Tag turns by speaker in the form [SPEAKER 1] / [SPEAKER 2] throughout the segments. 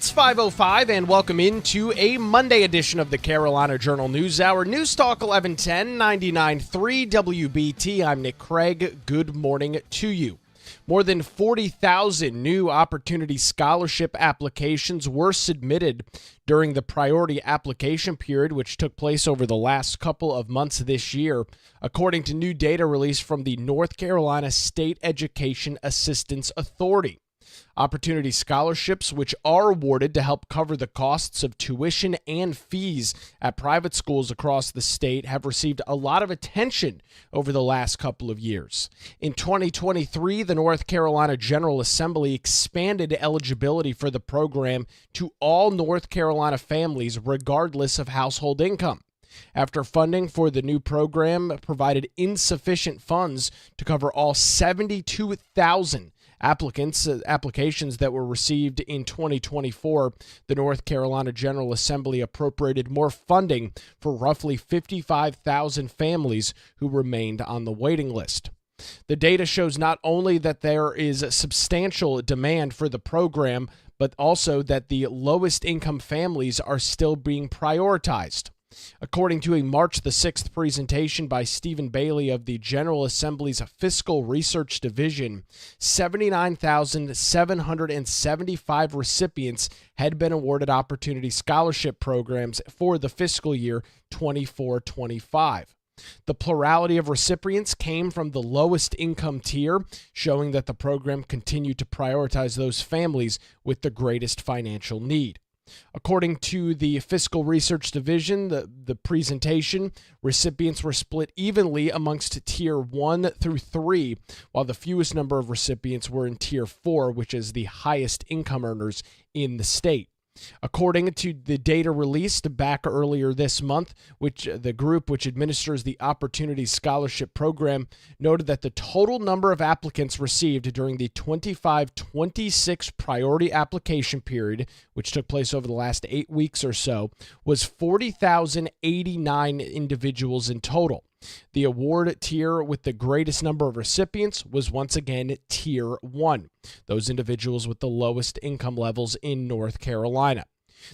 [SPEAKER 1] It's 5:05 and welcome into a Monday edition of the Carolina Journal News Hour. News Talk 1110 99.3 WBT. I'm Nick Craig. Good morning to you. More than 40,000 new Opportunity Scholarship applications were submitted during the priority application period, which took place over the last couple of months this year, according to new data released from the North Carolina State Education Assistance Authority. Opportunity scholarships, which are awarded to help cover the costs of tuition and fees at private schools across the state, have received a lot of attention over the last couple of years. In 2023, the North Carolina General Assembly expanded eligibility for the program to all North Carolina families, regardless of household income, after funding for the new program provided insufficient funds to cover all 72,000 applications that were received in 2024. The North Carolina General Assembly appropriated more funding for roughly 55,000 families who remained on the waiting list. The data shows not only that there is substantial demand for the program, but also that the lowest income families are still being prioritized. According to a March the 6th presentation by Stephen Bailey of the General Assembly's Fiscal Research Division, 79,775 recipients had been awarded Opportunity Scholarship programs for the fiscal year 24-25. The plurality of recipients came from the lowest income tier, showing that the program continued to prioritize those families with the greatest financial need. According to the Fiscal Research Division, the presentation, recipients were split evenly amongst Tier 1 through 3, while the fewest number of recipients were in Tier 4, which is the highest income earners in the state. According to the data released back earlier this month, which the group which administers the Opportunity Scholarship Program noted that the total number of applicants received during the 25-26 priority application period, which took place over the last 8 weeks or so, was 40,089 individuals in total. The award tier with the greatest number of recipients was once again Tier 1, those individuals with the lowest income levels in North Carolina.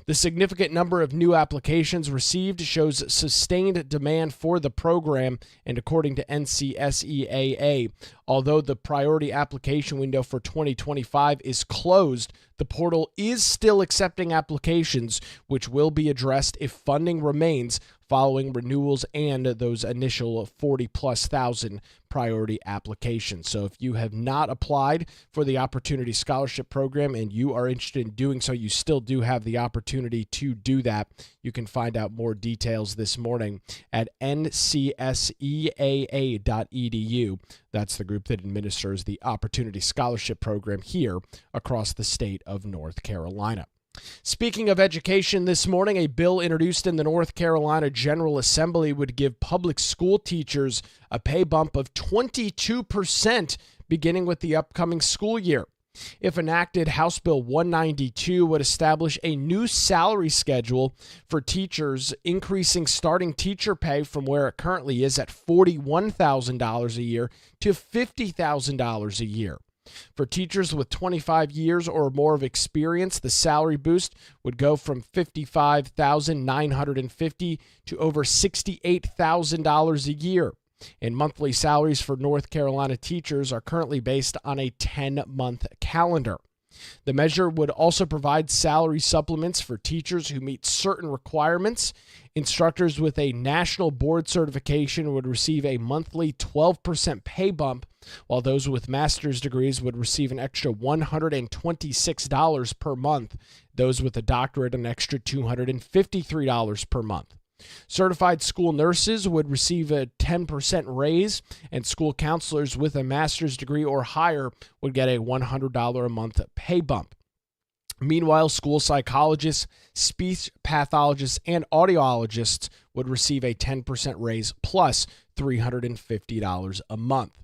[SPEAKER 1] The significant number of new applications received shows sustained demand for the program, and according to NCSEAA, although the priority application window for 2025 is closed, the portal is still accepting applications, which will be addressed if funding remains following renewals and those initial 40-plus thousand priority applications. So if you have not applied for the Opportunity Scholarship Program and you are interested in doing so, you still do have the opportunity to do that. You can find out more details this morning at ncseaa.edu. That's the group that administers the Opportunity Scholarship Program here across the state of North Carolina. Speaking of education, this morning, a bill introduced in the North Carolina General Assembly would give public school teachers a pay bump of 22% beginning with the upcoming school year. If enacted, House Bill 192 would establish a new salary schedule for teachers, increasing starting teacher pay from where it currently is at $41,000 a year to $50,000 a year. For teachers with 25 years or more of experience, the salary boost would go from $55,950 to over $68,000 a year. And monthly salaries for North Carolina teachers are currently based on a 10-month calendar. The measure would also provide salary supplements for teachers who meet certain requirements. Instructors with a national board certification would receive a monthly 12% pay bump, while those with master's degrees would receive an extra $126 per month. Those with a doctorate, an extra $253 per month. Certified school nurses would receive a 10% raise, and school counselors with a master's degree or higher would get a $100 a month pay bump. Meanwhile, school psychologists, speech pathologists, and audiologists would receive a 10% raise plus $350 a month.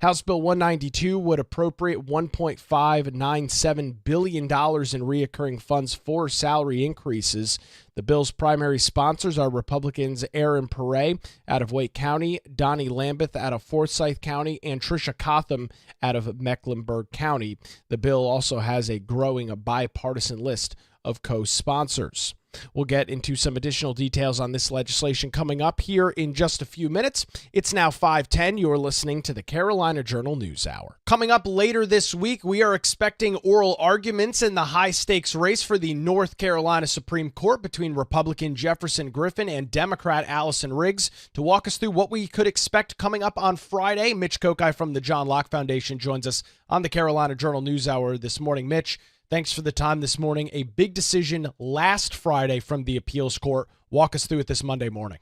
[SPEAKER 1] House Bill 192 would appropriate $1.597 billion in recurring funds for salary increases. The bill's primary sponsors are Republicans Aaron Perret out of Wake County, Donnie Lambeth out of Forsyth County, and Tricia Cotham out of Mecklenburg County. The bill also has a growing bipartisan list of co-sponsors. We'll get into some additional details on this legislation coming up here in just a few minutes. It's now 5:10. You're listening to the Carolina Journal News Hour. Coming up later this week, we are expecting oral arguments in the high-stakes race for the North Carolina Supreme Court between Republican Jefferson Griffin and Democrat Allison Riggs. To walk us through what we could expect coming up on Friday, Mitch Kokai from the John Locke Foundation joins us on the Carolina Journal News Hour this morning. Mitch, thanks for the time this morning. A big decision last Friday from the appeals court. Walk us through it this Monday morning.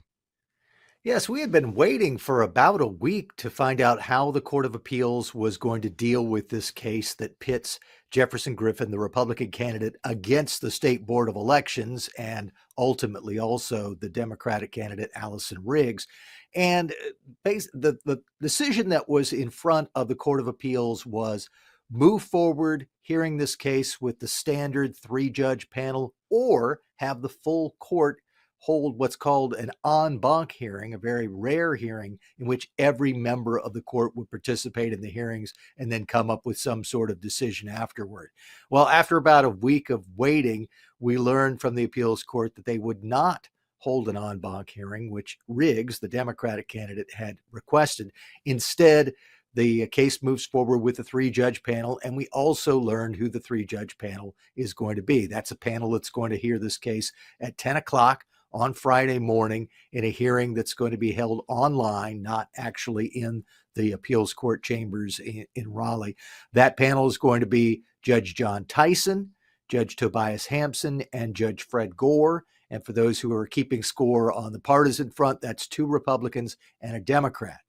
[SPEAKER 2] Yes, we had been waiting for about a week to find out how the Court of Appeals was going to deal with this case that pits Jefferson Griffin, the Republican candidate, against the State Board of Elections and ultimately also the Democratic candidate, Allison Riggs. And the decision that was in front of the Court of Appeals was move forward hearing this case with the standard 3-judge panel, or have the full court hold what's called an en banc hearing, a very rare hearing in which every member of the court would participate in the hearings and then come up with some sort of decision afterward. Well, after about a week of waiting, we learned from the appeals court that they would not hold an en banc hearing, which Riggs, the Democratic candidate, had requested. Instead, the case moves forward with a 3-judge panel, and we also learned who the 3-judge panel is going to be. That's a panel that's going to hear this case at 10 o'clock on Friday morning in a hearing that's going to be held online, not actually in the appeals court chambers in Raleigh. That panel is going to be Judge John Tyson, Judge Tobias Hampson, and Judge Fred Gore. And for those who are keeping score on the partisan front, that's 2 Republicans and a Democrat.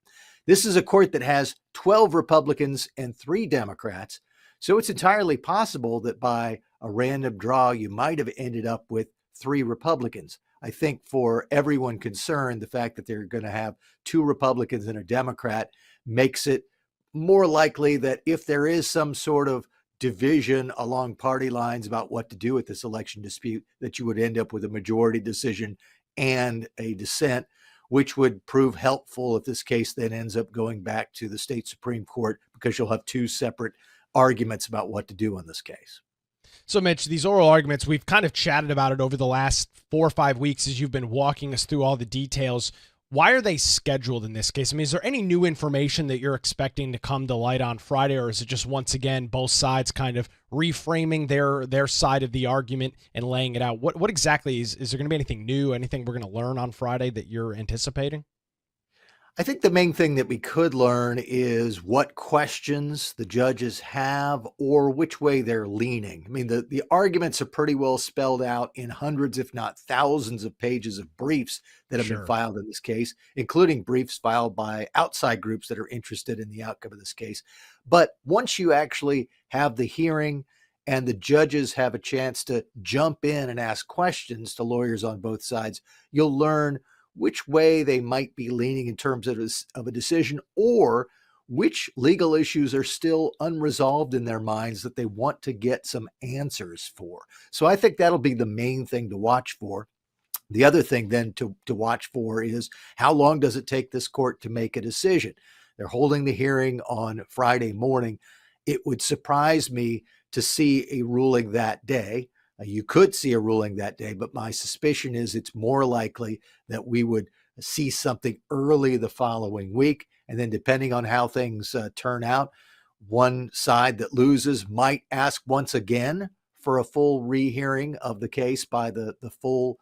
[SPEAKER 2] This is a court that has 12 Republicans and 3 Democrats, so it's entirely possible that by a random draw, you might have ended up with 3 Republicans. I think for everyone concerned, the fact that they're going to have 2 Republicans and a Democrat makes it more likely that if there is some sort of division along party lines about what to do with this election dispute, that you would end up with a majority decision and a dissent, which would prove helpful if this case then ends up going back to the state Supreme Court, because you'll have 2 separate arguments about what to do on this case.
[SPEAKER 1] So, Mitch, these oral arguments, we've kind of chatted about it over the last 4 or 5 weeks as you've been walking us through all the details. Why are they scheduled in this case? I mean, is there any new information that you're expecting to come to light on Friday, or is it just, once again, both sides kind of reframing their side of the argument and laying it out? What exactly is there going to be anything new, anything we're going to learn on Friday that you're anticipating?
[SPEAKER 2] I think the main thing that we could learn is what questions the judges have or which way they're leaning. I mean, the arguments are pretty well spelled out in hundreds, if not thousands of pages of briefs that have been filed in this case, including briefs filed by outside groups that are interested in the outcome of this case. But once you actually have the hearing and the judges have a chance to jump in and ask questions to lawyers on both sides, you'll learn which way they might be leaning in terms of a decision, or which legal issues are still unresolved in their minds that they want to get some answers for. So I think that'll be the main thing to watch for. The other thing then to watch for is how long does it take this court to make a decision? They're holding the hearing on Friday morning. It would surprise me to see a ruling that day. You could see a ruling that day, but my suspicion is it's more likely that we would see something early the following week. And then depending on how things turn out, one side that loses might ask once again for a full rehearing of the case by the full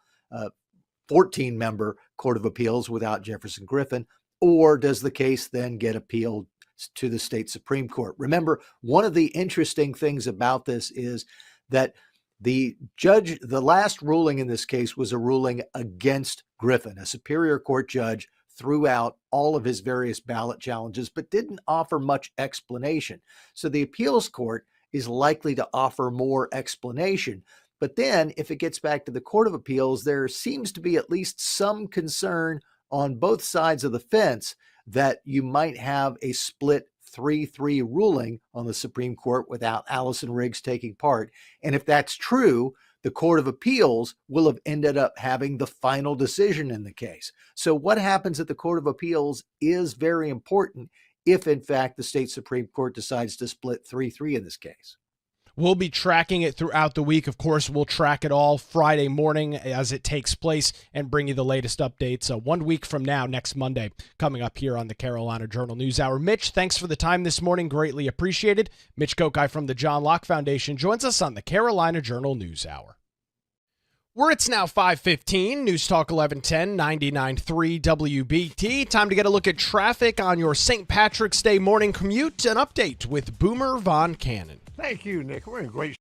[SPEAKER 2] 14-member Court of Appeals without Jefferson Griffin, or does the case then get appealed to the state Supreme Court? Remember, one of the interesting things about this is that the last ruling in this case was a ruling against Griffin. A Superior Court judge threw out all of his various ballot challenges, but didn't offer much explanation. So the appeals court is likely to offer more explanation. But then if it gets back to the Court of Appeals, there seems to be at least some concern on both sides of the fence that you might have a split 3-3 ruling on the Supreme Court without Allison Riggs taking part. And if that's true, the Court of Appeals will have ended up having the final decision in the case. So what happens at the Court of Appeals is very important if, in fact, the state Supreme Court decides to split 3-3 in this case.
[SPEAKER 1] We'll be tracking it throughout the week. Of course, we'll track it all Friday morning as it takes place and bring you the latest updates 1 week from now, next Monday, coming up here on the Carolina Journal News Hour. Mitch, thanks for the time this morning. Greatly appreciated. Mitch Kokai from the John Locke Foundation joins us on the Carolina Journal News Hour. It's now 5:15, News Talk 1110, 99.3 WBT. Time to get a look at traffic on your St. Patrick's Day morning commute. An update with Boomer Von Cannon.
[SPEAKER 3] Thank you, Nick. We're in great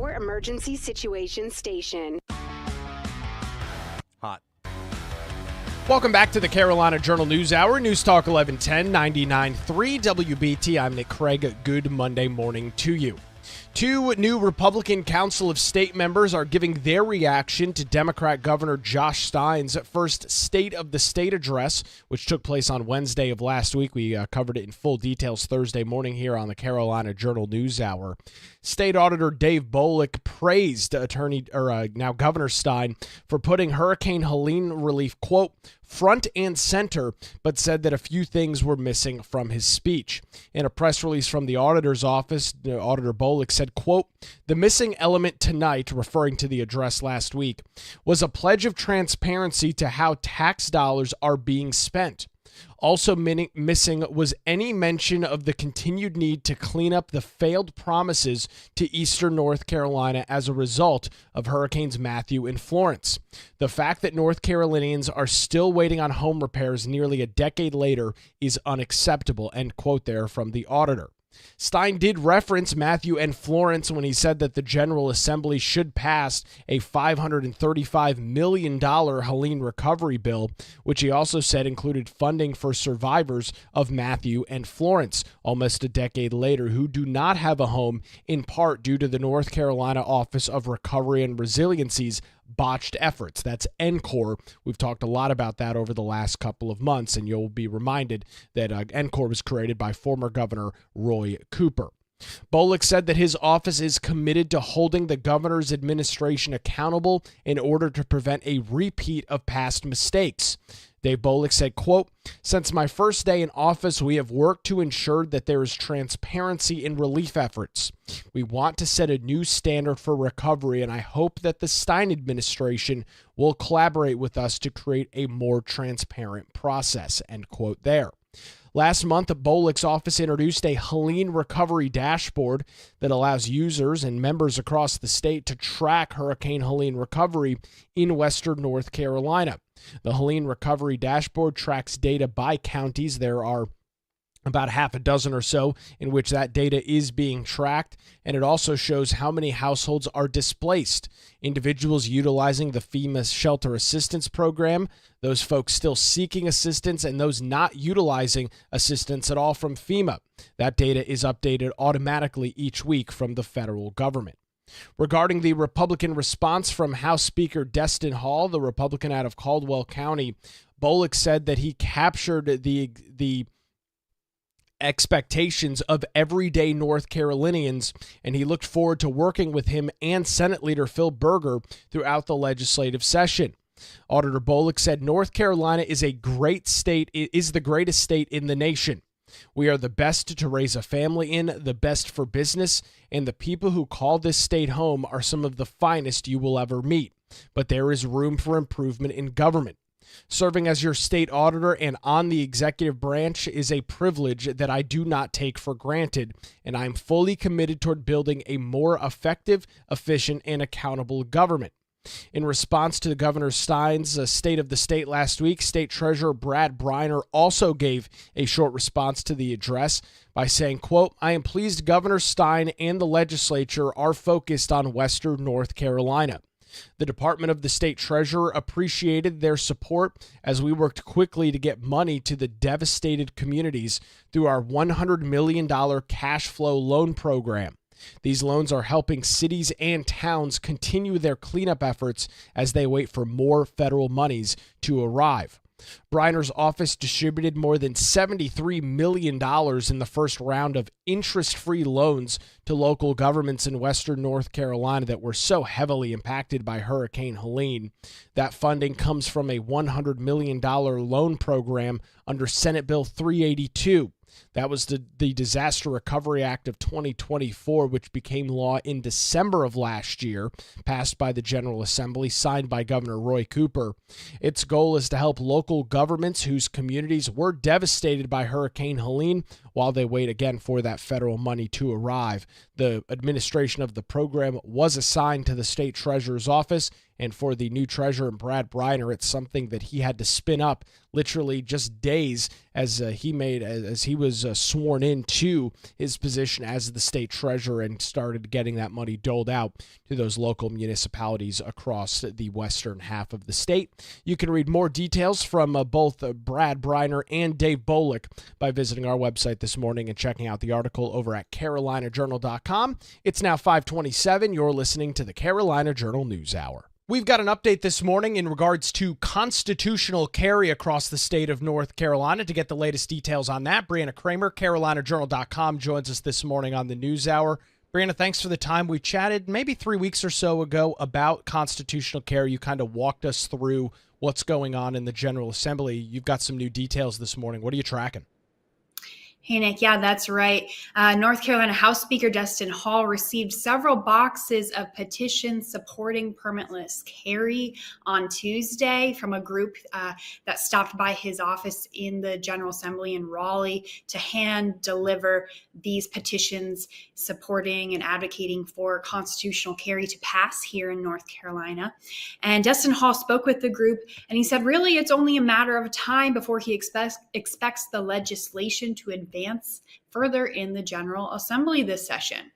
[SPEAKER 3] 24 emergency situation station.
[SPEAKER 4] Hot.
[SPEAKER 1] Welcome back to the Carolina Journal News Hour, News Talk 1110, 99.3 WBT. I'm Nick Craig. Good Monday morning to you. Two new Republican Council of State members are giving their reaction to Democrat Governor Josh Stein's first State of the State address, which took place on Wednesday of last week. We covered it in full details Thursday morning here on the Carolina Journal News Hour. State Auditor Dave Bolick praised now Governor Stein for putting Hurricane Helene relief, quote, front and center, but said that a few things were missing from his speech. In a press release from the auditor's office, Auditor Bolick said, quote, the missing element tonight, referring to the address last week, was a pledge of transparency to how tax dollars are being spent. Also missing was any mention of the continued need to clean up the failed promises to eastern North Carolina as a result of Hurricanes Matthew and Florence. The fact that North Carolinians are still waiting on home repairs nearly a decade later is unacceptable, end quote there from the auditor. Stein did reference Matthew and Florence when he said that the General Assembly should pass a $535 million Helene recovery bill, which he also said included funding for survivors of Matthew and Florence almost a decade later who do not have a home, in part due to the North Carolina Office of Recovery and Resiliency's botched efforts. That's NCORE. We've talked a lot about that over the last couple of months, and you'll be reminded that NCORE was created by former Governor Roy Cooper. Bolick said that his office is committed to holding the governor's administration accountable in order to prevent a repeat of past mistakes. Dave Bolick said, quote, since my first day in office, we have worked to ensure that there is transparency in relief efforts. We want to set a new standard for recovery, and I hope that the Stein administration will collaborate with us to create a more transparent process, end quote there. Last month, Bolick's office introduced a Helene recovery dashboard that allows users and members across the state to track Hurricane Helene recovery in western North Carolina. The Helene recovery dashboard tracks data by counties. There are about half a dozen or so in which that data is being tracked, and it also shows how many households are displaced, individuals utilizing the FEMA Shelter Assistance Program, those folks still seeking assistance, and those not utilizing assistance at all from FEMA. That data is updated automatically each week from the federal government. Regarding the Republican response from House Speaker Destin Hall, the Republican out of Caldwell County, Bolick said that he captured the expectations of everyday North Carolinians, and he looked forward to working with him and Senate Leader Phil Berger throughout the legislative session. Auditor Bolick said North Carolina is a great state. It is the greatest state in the nation. We are the best to raise a family in, the best for business, and the people who call this state home are some of the finest you will ever meet. But there is room for improvement in government. Serving as your state auditor and on the executive branch is a privilege that I do not take for granted, and I am fully committed toward building a more effective, efficient, and accountable government. In response to Governor Stein's State of the State last week, State Treasurer Brad Briner also gave a short response to the address by saying, quote, I am pleased Governor Stein and the legislature are focused on western North Carolina. The Department of the State Treasurer appreciated their support as we worked quickly to get money to the devastated communities through our $100 million cash flow loan program. These loans are helping cities and towns continue their cleanup efforts as they wait for more federal monies to arrive. Briner's office distributed more than $73 million in the first round of interest-free loans to local governments in western North Carolina that were so heavily impacted by Hurricane Helene. That funding comes from a $100 million loan program under Senate Bill 382. That was the Disaster Recovery Act of 2024, which became law in December of last year, passed by the General Assembly, signed by Governor Roy Cooper. Its goal is to help local governments whose communities were devastated by Hurricane Helene while they wait again for that federal money to arrive. The administration of the program was assigned to the state treasurer's office, And for the new treasurer, Brad Brianna, it's something that he had to spin up literally just days as he was sworn into his position as the state treasurer and started getting that money doled out to those local municipalities across the western half of the state. You can read more details from both Brad Brianna and Dave Bolick by visiting our website this morning and checking out the article over at carolinajournal.com. It's now 5:27. You're listening to the Carolina Journal News Hour. We've got an update this morning in regards to constitutional carry across the state of North Carolina. To get the latest details on that, Brianna Kraemer, carolinajournal.com, joins us this morning on the News Hour. Brianna, thanks for the time. We chatted maybe 3 weeks or so ago about constitutional carry. You kind of walked us through what's going on in the General Assembly. You've got some new details this morning. What are you tracking?
[SPEAKER 4] Hey, Nick. Yeah, that's right. North Carolina House Speaker Dustin Hall received several boxes of petitions supporting permitless carry on Tuesday from a group that stopped by his office in the General Assembly in Raleigh to hand deliver these petitions supporting and advocating for constitutional carry to pass here in North Carolina. And Dustin Hall spoke with the group, and he said, really, it's only a matter of time before he expects the legislation to advance further in the General Assembly this session.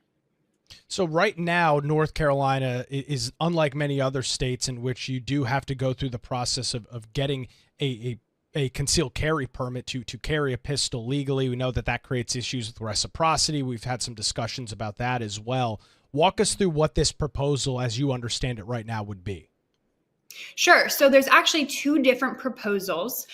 [SPEAKER 1] So right now, North Carolina is unlike many other states in which you do have to go through the process of getting a concealed carry permit to carry a pistol legally. We know that creates issues with reciprocity. We've had some discussions about that as well. Walk us through what this proposal, as you understand it right now, would be.
[SPEAKER 4] Sure. So there's actually two different proposals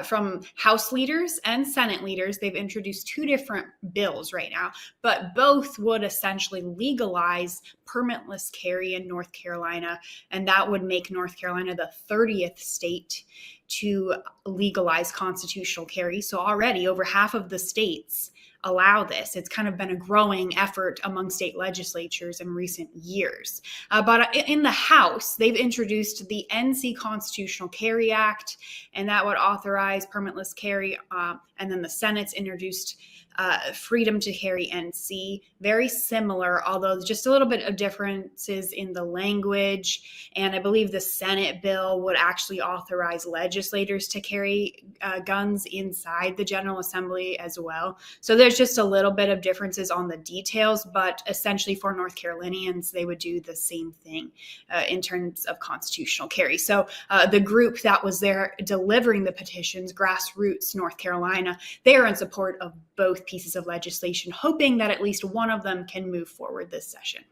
[SPEAKER 4] from House leaders and Senate leaders. They've introduced two different bills right now, but both would essentially legalize permitless carry in North Carolina. And that would make North Carolina the 30th state to legalize constitutional carry. So already over half of the states allow this. It's kind of been a growing effort among state legislatures in recent years. But in the House, they've introduced the NC Constitutional Carry Act, and that would authorize permitless carry. And then the Senate's introduced Freedom to Carry NC. Very similar, although just a little bit of differences in the language. And I believe the Senate bill would actually authorize legislators to carry guns inside the General Assembly as well. So there's just a little bit of differences on the details, but essentially for North Carolinians, they would do the same thing in terms of constitutional carry. So the group that was there delivering the petitions, Grassroots North Carolina, they are in support of both pieces of legislation, hoping that at least one of them can move forward this session.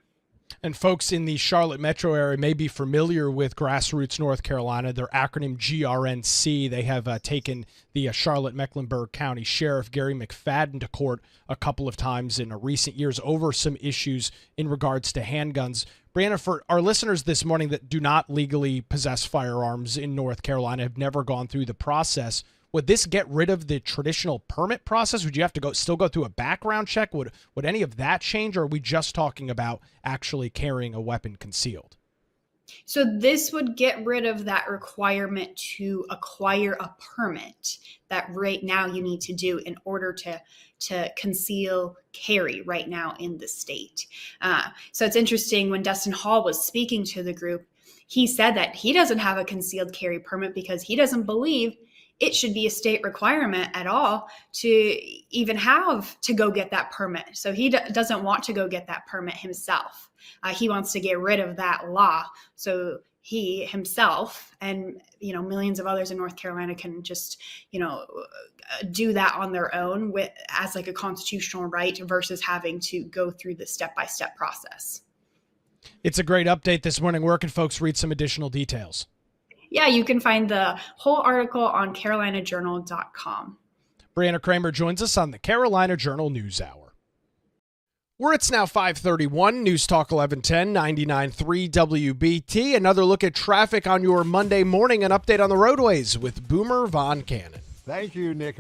[SPEAKER 1] And folks in the Charlotte metro area may be familiar with Grassroots North Carolina, their acronym GRNC. They have taken the Charlotte Mecklenburg County Sheriff Gary McFadden to court a couple of times in recent years over some issues in regards to handguns. Brianna, for our listeners this morning that do not legally possess firearms in North Carolina, have never gone through the process, would this get rid of the traditional permit process? Would you have to still go through a background check? Would any of that change, or are we just talking about actually carrying a weapon concealed?
[SPEAKER 4] So this would get rid of that requirement to acquire a permit that right now you need to do in order to conceal carry right now in the state. So it's interesting, when Dustin Hall was speaking to the group, he said that he doesn't have a concealed carry permit because he doesn't believe it should be a state requirement at all to even have to go get that permit. So he doesn't want to go get that permit himself. He wants to get rid of that law. So he himself and, millions of others in North Carolina can just, do that on their own as like a constitutional right versus having to go through the step-by-step process.
[SPEAKER 1] It's a great update this morning. Where can folks read some additional details?
[SPEAKER 4] Yeah, you can find the whole article on carolinajournal.com.
[SPEAKER 1] Brianna Kraemer joins us on the Carolina Journal News Hour. It's now 5:31, News Talk 1110, 99.3 WBT. Another look at traffic on your Monday morning, an update on the roadways with Boomer Von Cannon.
[SPEAKER 5] Thank you, Nick.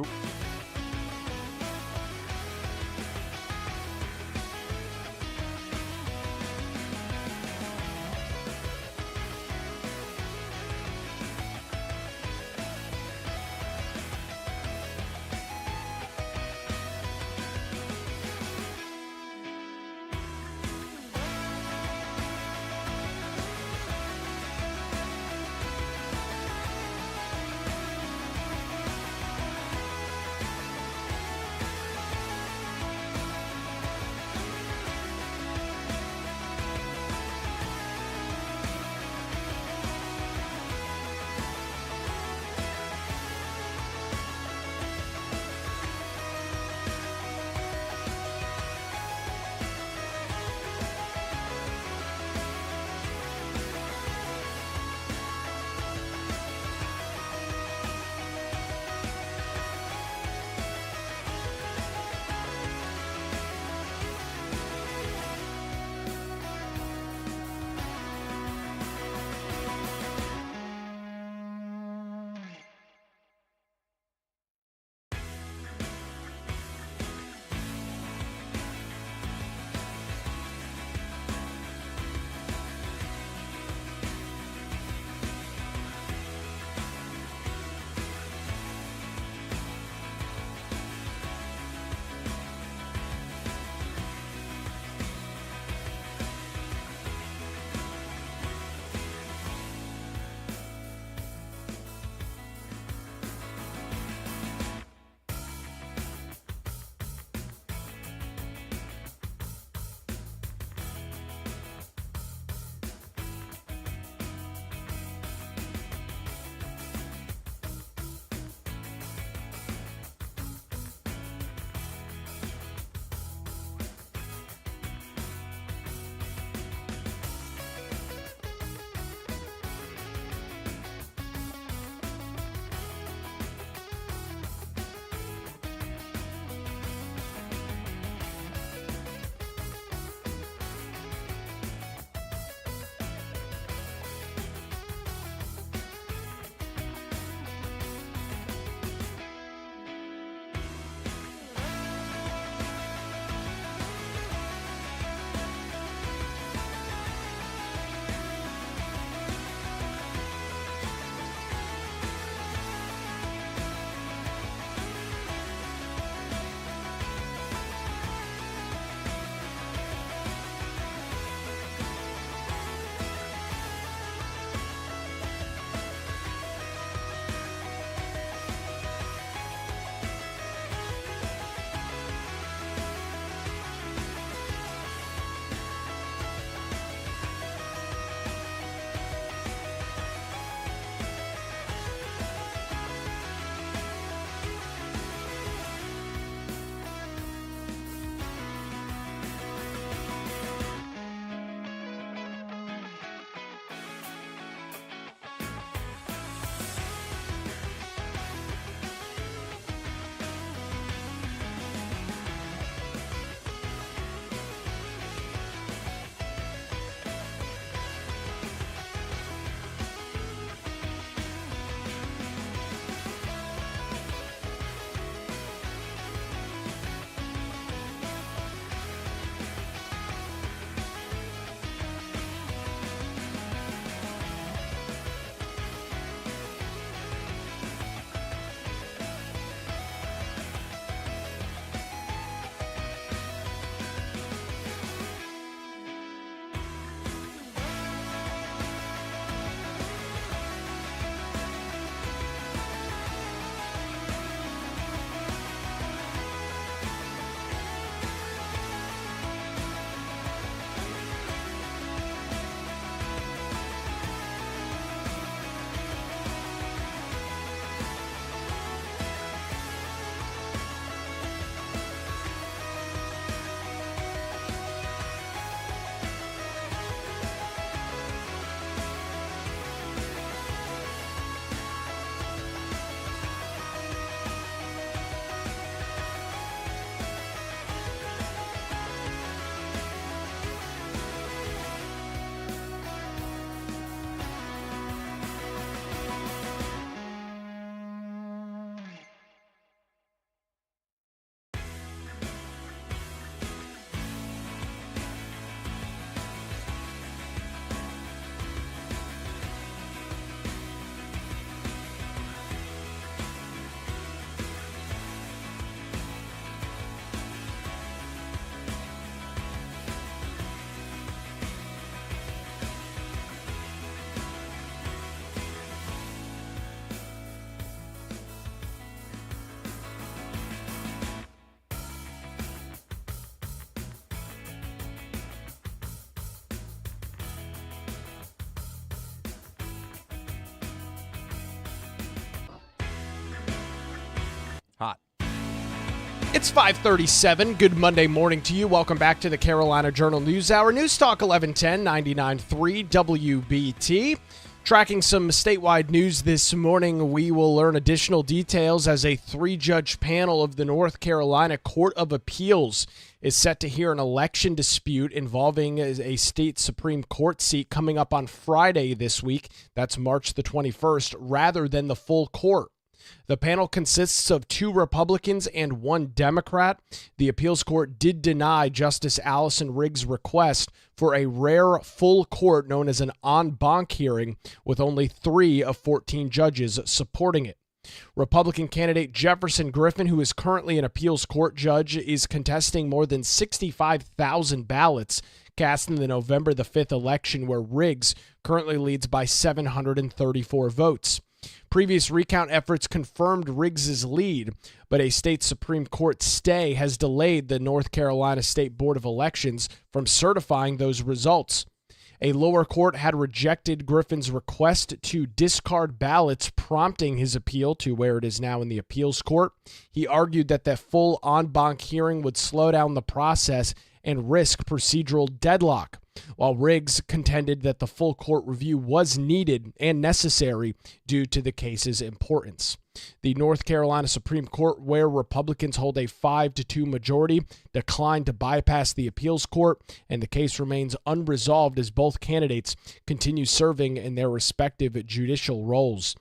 [SPEAKER 1] It's 5:37. Good Monday morning to you. Welcome back to the Carolina Journal News Hour. News Talk 1110 99.3 WBT. Tracking some statewide news this morning, we will learn additional details as a 3-judge panel of the North Carolina Court of Appeals is set to hear an election dispute involving a state Supreme Court seat coming up on Friday this week. That's March the 21st, rather than the full court. The panel consists of 2 Republicans and 1 Democrat. The appeals court did deny Justice Allison Riggs' request for a rare full court known as an en banc hearing, with only 3 of 14 judges supporting it. Republican candidate Jefferson Griffin, who is currently an appeals court judge, is contesting more than 65,000 ballots cast in the November the 5th election, where Riggs currently leads by 734 votes. Previous recount efforts confirmed Riggs' lead, but a state Supreme Court stay has delayed the North Carolina State Board of Elections from certifying those results. A lower court had rejected Griffin's request to discard ballots, prompting his appeal to where it is now in the appeals court. He argued that the full en banc hearing would slow down the process and risk procedural deadlock, while Riggs contended that the full court review was needed and necessary due to the case's importance. The North Carolina Supreme Court, where Republicans hold a 5-2 majority, declined to bypass the appeals court, and the case remains unresolved as both candidates continue serving in their respective judicial roles.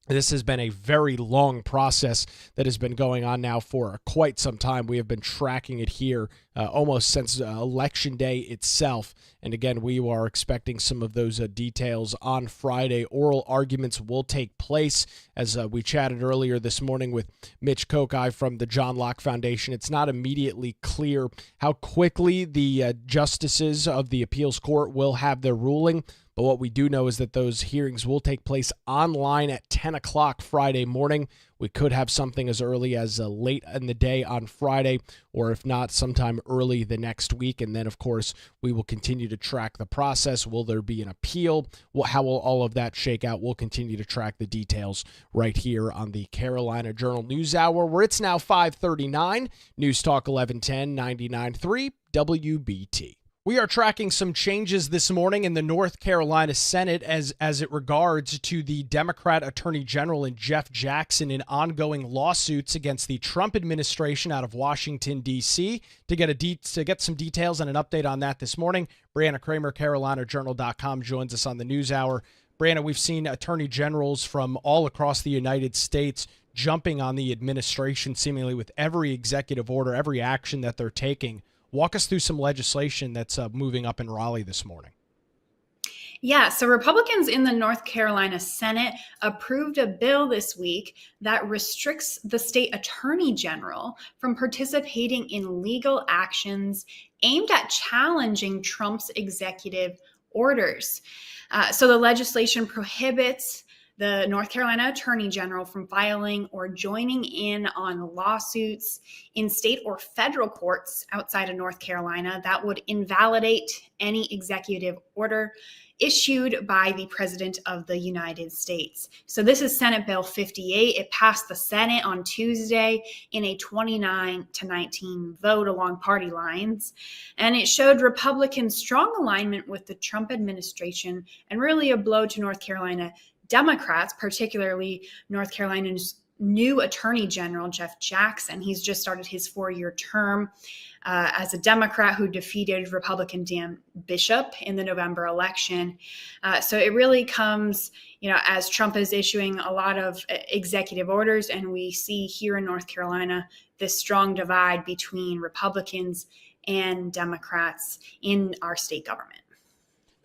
[SPEAKER 1] This has been a very long process that has been going on now for quite some time. We have been tracking it here almost since Election Day itself. And again, we are expecting some of those details on Friday. Oral arguments will take place. As we chatted earlier this morning with Mitch Kokai from the John Locke Foundation, it's not immediately clear how quickly the justices of the appeals court will have their ruling. But what we do know is that those hearings will take place online at 10 o'clock Friday morning. We could have something as early as late in the day on Friday, or if not, sometime early the next week. And then, of course, we will continue to track the process. Will there be an appeal? How will all of that shake out? We'll continue to track the details right here on the Carolina Journal News Hour, where it's now 5:39. News Talk 1110 99.3 WBT. We are tracking some changes this morning in the North Carolina Senate as it regards to the Democrat Attorney General and Jeff Jackson in ongoing lawsuits against the Trump administration out of Washington, D.C. To get some details and an update on that this morning, Brianna Kraemer, CarolinaJournal.com, joins us on the News Hour. Brianna, we've seen attorney generals from all across the United States jumping on the administration seemingly with every executive order, every action that they're taking. Walk us through some legislation that's moving up in Raleigh this morning.
[SPEAKER 4] Yeah, so Republicans in the North Carolina Senate approved a bill this week that restricts the state attorney general from participating in legal actions aimed at challenging Trump's executive orders. So the legislation prohibits the North Carolina Attorney General from filing or joining in on lawsuits in state or federal courts outside of North Carolina that would invalidate any executive order issued by the President of the United States. So this is Senate Bill 58. It passed the Senate on Tuesday in a 29-19 vote along party lines. And it showed Republicans' strong alignment with the Trump administration and really a blow to North Carolina Democrats, particularly North Carolina's new Attorney General, Jeff Jackson. He's just started his 4-year term as a Democrat who defeated Republican Dan Bishop in the November election. So it really comes, as Trump is issuing a lot of executive orders, and we see here in North Carolina this strong divide between Republicans and Democrats in our state government.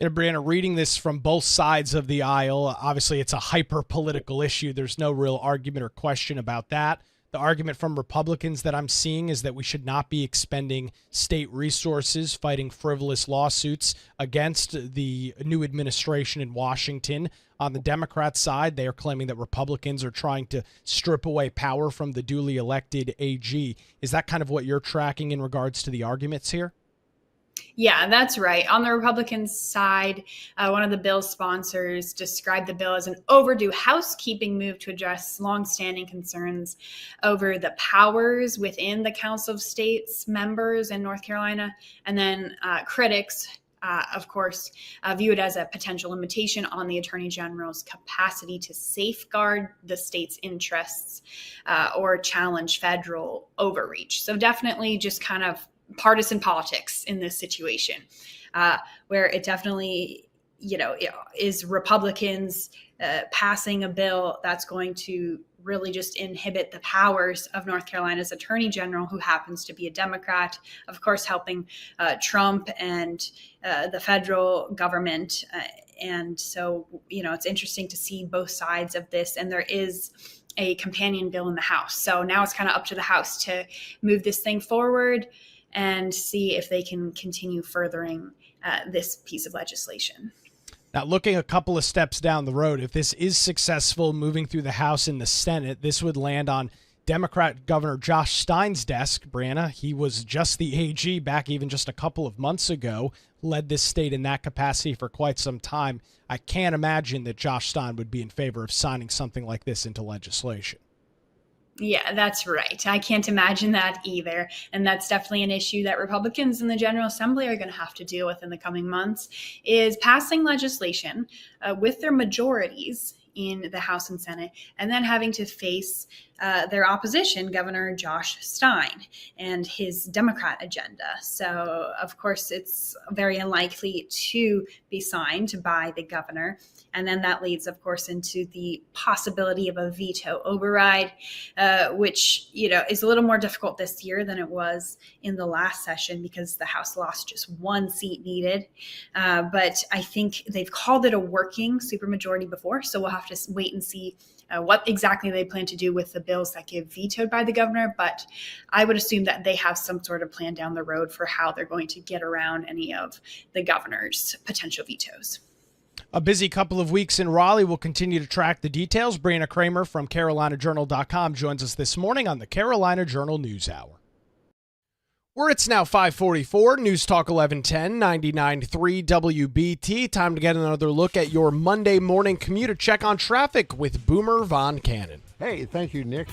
[SPEAKER 1] Brianna, reading this from both sides of the aisle, obviously it's a hyper-political issue. There's no real argument or question about that. The argument from Republicans that I'm seeing is that we should not be expending state resources fighting frivolous lawsuits against the new administration in Washington. On the Democrat side, they are claiming that Republicans are trying to strip away power from the duly elected AG. Is that kind of what you're tracking in regards to the arguments here?
[SPEAKER 4] Yeah, that's right. On the Republican side, one of the bill's sponsors described the bill as an overdue housekeeping move to address longstanding concerns over the powers within the Council of States members in North Carolina. And then critics, of course, view it as a potential limitation on the Attorney General's capacity to safeguard the state's interests or challenge federal overreach. So definitely just kind of partisan politics in this situation, where it definitely, is Republicans passing a bill that's going to really just inhibit the powers of North Carolina's Attorney General, who happens to be a Democrat, of course, helping Trump and the federal government. And so, it's interesting to see both sides of this. And there is a companion bill in the House. So now it's kind of up to the House to move this thing forward and see if they can continue furthering this piece of legislation.
[SPEAKER 1] Now, looking a couple of steps down the road, if this is successful moving through the House and the Senate, this would land on Democrat Governor Josh Stein's desk. Brianna, he was just the AG back even just a couple of months ago, led this state in that capacity for quite some time. I can't imagine that Josh Stein would be in favor of signing something like this into legislation.
[SPEAKER 4] Yeah, that's right. I can't imagine that either. And that's definitely an issue that Republicans in the General Assembly are going to have to deal with in the coming months, is passing legislation with their majorities in the House and Senate, and then having to face their opposition, Governor Josh Stein, and his Democrat agenda. So, of course, it's very unlikely to be signed by the governor. And then that leads, of course, into the possibility of a veto override, which, is a little more difficult this year than it was in the last session because the House lost just one seat needed. But I think they've called it a working supermajority before, so we'll have to wait and see what exactly they plan to do with the bills that get vetoed by the governor. But I would assume that they have some sort of plan down the road for how they're going to get around any of the governor's potential vetoes.
[SPEAKER 1] A busy couple of weeks in Raleigh. We'll continue to track the details. Brianna Kraemer from CarolinaJournal.com joins us this morning on the Carolina Journal News Hour. Where it's now 5:44, News Talk 1110, 99.3 WBT. Time to get another look at your Monday morning commute. A check on traffic with Boomer Von Cannon.
[SPEAKER 5] Hey, thank you, Nick.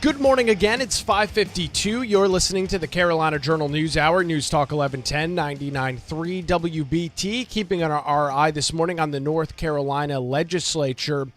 [SPEAKER 1] Good morning again. It's 5:52. You're listening to the Carolina Journal News Hour, News Talk 1110, 99.3 WBT. Keeping our eye this morning on the North Carolina legislature.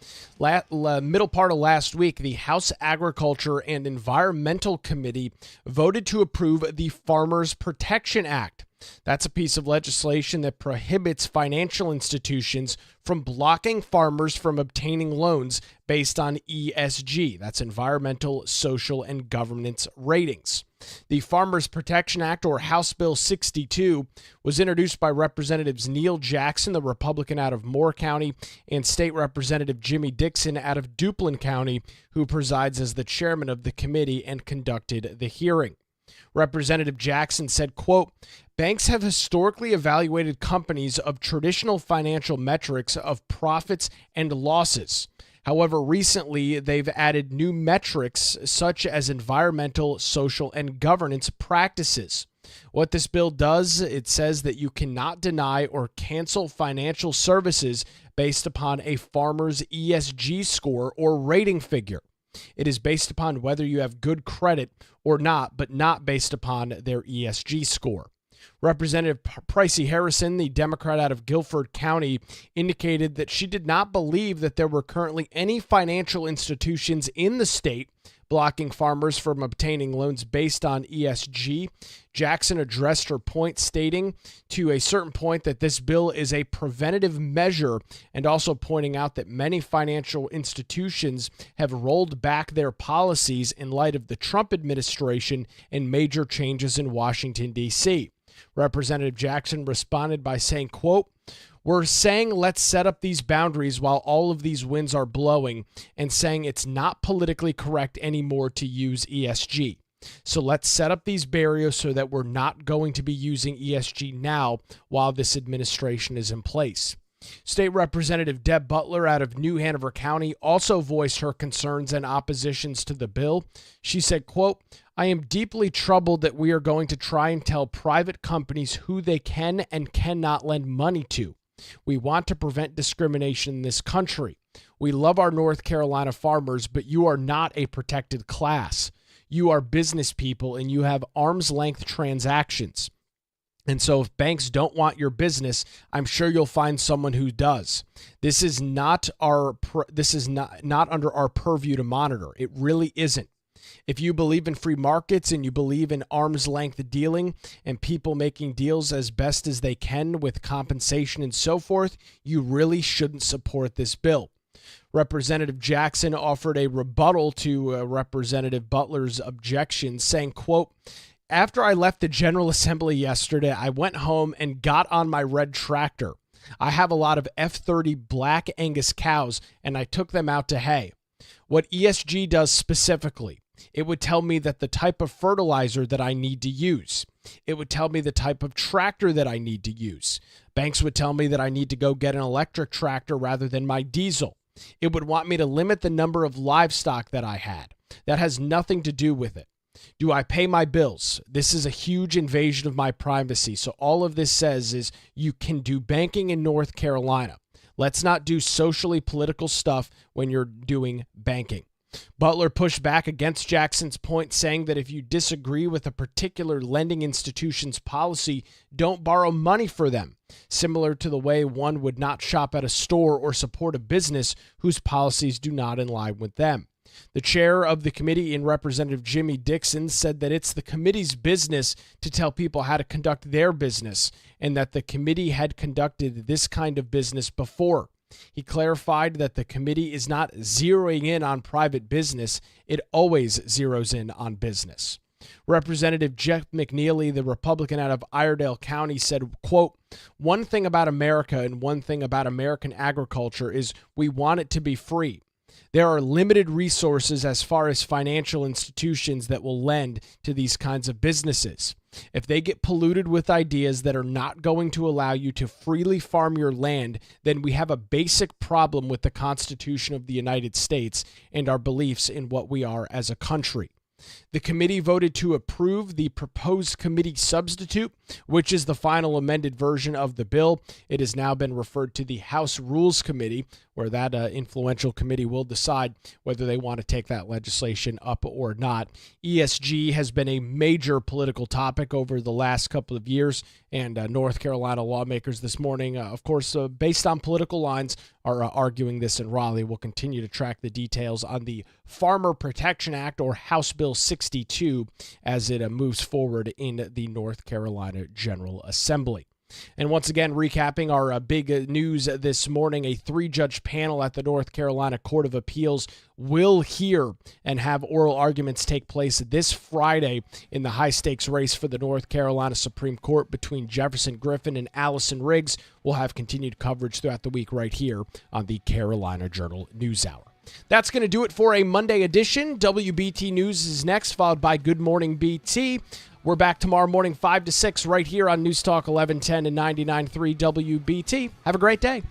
[SPEAKER 1] Middle part of last week, the House Agriculture and Environmental Committee voted to approve the Farmers Protection Act. That's a piece of legislation that prohibits financial institutions from blocking farmers from obtaining loans based on ESG. That's environmental, social, and governance ratings. The Farmers Protection Act, or House Bill 62, was introduced by Representatives Neil Jackson, the Republican out of Moore County, and State Representative Jimmy Dixon out of Duplin County, who presides as the chairman of the committee and conducted the hearing. Representative Jackson said, quote, "Banks have historically evaluated companies of traditional financial metrics of profits and losses. However, recently they've added new metrics such as environmental, social, and governance practices. What this bill does, it says that you cannot deny or cancel financial services based upon a farmer's ESG score or rating figure. It is based upon whether you have good credit or not, but not based upon their ESG score." Representative Pricey Harrison, the Democrat out of Guilford County, indicated that she did not believe that there were currently any financial institutions in the state blocking farmers from obtaining loans based on ESG. Jackson addressed her point, stating to a certain point that this bill is a preventative measure, and also pointing out that many financial institutions have rolled back their policies in light of the Trump administration and major changes in Washington, D.C. Representative Jackson responded by saying, quote, "We're saying let's set up these boundaries while all of these winds are blowing, and saying it's not politically correct anymore to use ESG. So let's set up these barriers so that we're not going to be using ESG now while this administration is in place." State Representative Deb Butler out of New Hanover County also voiced her concerns and oppositions to the bill. She said, quote, "I am deeply troubled that we are going to try and tell private companies who they can and cannot lend money to. We want to prevent discrimination in this country. We love our North Carolina farmers, but you are not a protected class. You are business people and you have arm's length transactions. And so if banks don't want your business, I'm sure you'll find someone who does. This is not under our purview to monitor. It really isn't. If you believe in free markets and you believe in arm's length dealing and people making deals as best as they can with compensation and so forth, you really shouldn't support this bill." Representative Jackson offered a rebuttal to Representative Butler's objections, saying, quote, "After I left the General Assembly yesterday, I went home and got on my red tractor. I have a lot of F30 Black Angus cows, and I took them out to hay. What ESG does specifically, it would tell me that the type of fertilizer that I need to use. It would tell me the type of tractor that I need to use. Banks would tell me that I need to go get an electric tractor rather than my diesel. It would want me to limit the number of livestock that I had. That has nothing to do with it. Do I pay my bills? This is a huge invasion of my privacy. So all of this says is you can do banking in North Carolina. Let's not do socially political stuff when you're doing banking." Butler pushed back against Jackson's point, saying that if you disagree with a particular lending institution's policy, don't borrow money for them, similar to the way one would not shop at a store or support a business whose policies do not align with them. The chair of the committee, in Representative Jimmy Dixon, said that it's the committee's business to tell people how to conduct their business, and that the committee had conducted this kind of business before. He clarified that the committee is not zeroing in on private business, it always zeroes in on business. Representative Jeff McNeely, the Republican out of Iredell County, said, quote, "One thing about America and one thing about American agriculture is we want it to be free. There are limited resources as far as financial institutions that will lend to these kinds of businesses. If they get polluted with ideas that are not going to allow you to freely farm your land, then we have a basic problem with the Constitution of the United States and our beliefs in what we are as a country." The committee voted to approve the proposed committee substitute, which is the final amended version of the bill. It has now been referred to the House Rules Committee, where that influential committee will decide whether they want to take that legislation up or not. ESG has been a major political topic over the last couple of years, and North Carolina lawmakers this morning, of course, based on political lines, are arguing this in Raleigh. We'll continue to track the details on the Farmer Protection Act, or House Bill 62, as it moves forward in the North Carolina General Assembly. And once again, recapping our big news this morning, a 3-judge panel at the North Carolina Court of Appeals will hear and have oral arguments take place this Friday in the high-stakes race for the North Carolina Supreme Court between Jefferson Griffin and Allison Riggs. We'll have continued coverage throughout the week right here on the Carolina Journal News Hour. That's going to do it for a Monday edition. WBT News is next, followed by Good Morning BT. We're back tomorrow morning 5 to 6 right here on News Talk 1110 and 99.3 WBT. Have a great day.